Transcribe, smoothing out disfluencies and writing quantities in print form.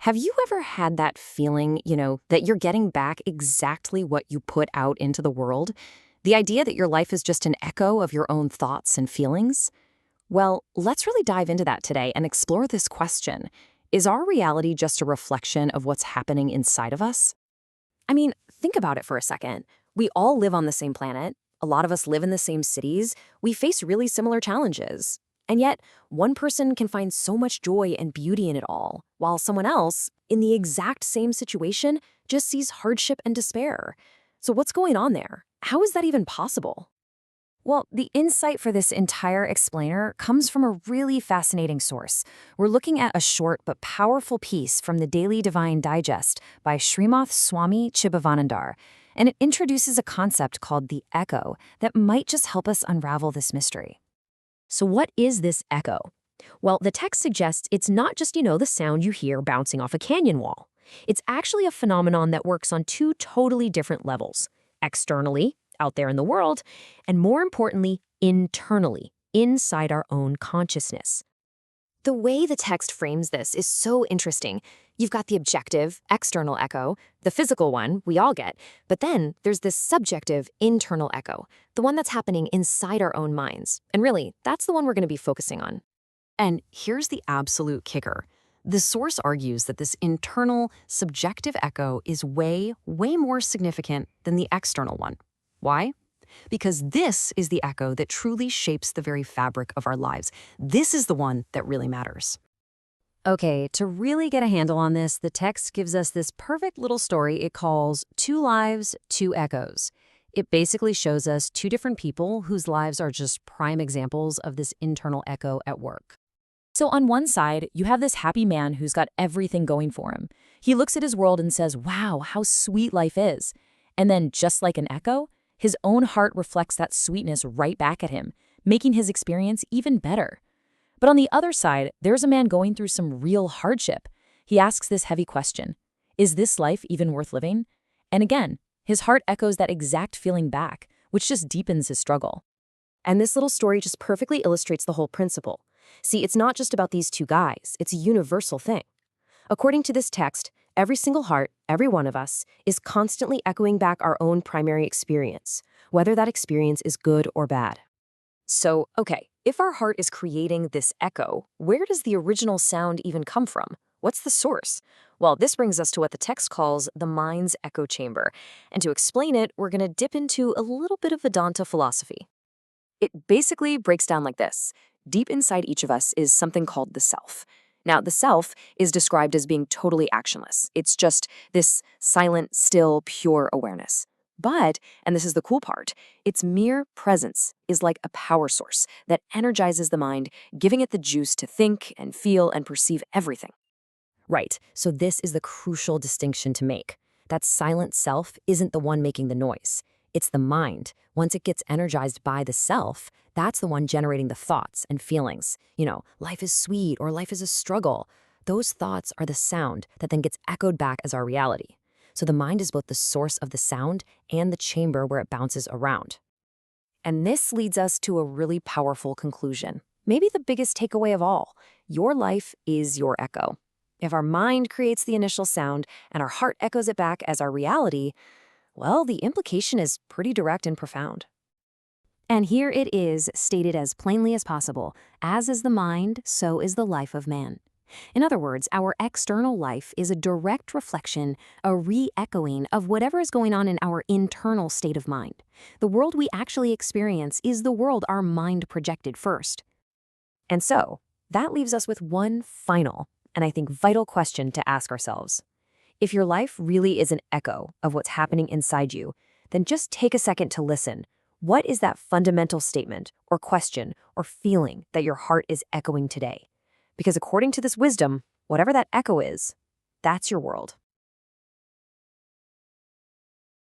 Have you ever had that feeling, that you're getting back exactly what you put out into the world? The idea that your life is just an echo of your own thoughts and feelings? Well, let's really dive into that today and explore this question. Is our reality just a reflection of what's happening inside of us? I mean, think about it for a second. We all live on the same planet. A lot of us live in the same cities. We face really similar challenges. And yet, one person can find so much joy and beauty in it all, while someone else, in the exact same situation, just sees hardship and despair. So what's going on there? How is that even possible? Well, the insight for this entire explainer comes from a really fascinating source. We're looking at a short but powerful piece from the Daily Divine Digest by Srimath Swami Chibavanandar, and it introduces a concept called the echo that might just help us unravel this mystery. So what is this echo? Well, the text suggests it's not just, the sound you hear bouncing off a canyon wall. It's actually a phenomenon that works on two totally different levels: externally, out there in the world, and more importantly, internally, inside our own consciousness. The way the text frames this is so interesting. You've got the objective, external echo, the physical one we all get, but then there's this subjective, internal echo, the one that's happening inside our own minds. And really, that's the one we're going to be focusing on. And here's the absolute kicker. The source argues that this internal, subjective echo is way, way more significant than the external one. Why? Because this is the echo that truly shapes the very fabric of our lives. This is the one that really matters. Okay, to really get a handle on this, the text gives us this perfect little story it calls Two Lives, Two Echoes. It basically shows us two different people whose lives are just prime examples of this internal echo at work. So on one side, you have this happy man who's got everything going for him. He looks at his world and says, wow, how sweet life is. And then, just like an echo, his own heart reflects that sweetness right back at him, making his experience even better. But on the other side, there's a man going through some real hardship. He asks this heavy question: is this life even worth living? And again, his heart echoes that exact feeling back, which just deepens his struggle. And this little story just perfectly illustrates the whole principle. See, it's not just about these two guys, it's a universal thing. According to this text, every single heart, every one of us, is constantly echoing back our own primary experience, whether that experience is good or bad. So, okay, if our heart is creating this echo, where does the original sound even come from? What's the source? Well, this brings us to what the text calls the mind's echo chamber. And to explain it, we're going to dip into a little bit of Vedanta philosophy. It basically breaks down like this. Deep inside each of us is something called the self. Now, the self is described as being totally actionless. It's just this silent, still, pure awareness. But, and this is the cool part, its mere presence is like a power source that energizes the mind, giving it the juice to think and feel and perceive everything. Right, so this is the crucial distinction to make. That silent self isn't the one making the noise. It's the mind. Once it gets energized by the self, that's the one generating the thoughts and feelings. Life is sweet or life is a struggle. Those thoughts are the sound that then gets echoed back as our reality. So the mind is both the source of the sound and the chamber where it bounces around. And this leads us to a really powerful conclusion. Maybe the biggest takeaway of all: your life is your echo. If our mind creates the initial sound and our heart echoes it back as our reality, well, the implication is pretty direct and profound. And here it is, stated as plainly as possible: as is the mind, so is the life of man. In other words, our external life is a direct reflection, a re-echoing of whatever is going on in our internal state of mind. The world we actually experience is the world our mind projected first. And so, that leaves us with one final, and I think vital question to ask ourselves. If your life really is an echo of what's happening inside you, then just take a second to listen. What is that fundamental statement or question or feeling that your heart is echoing today? Because according to this wisdom, whatever that echo is, that's your world.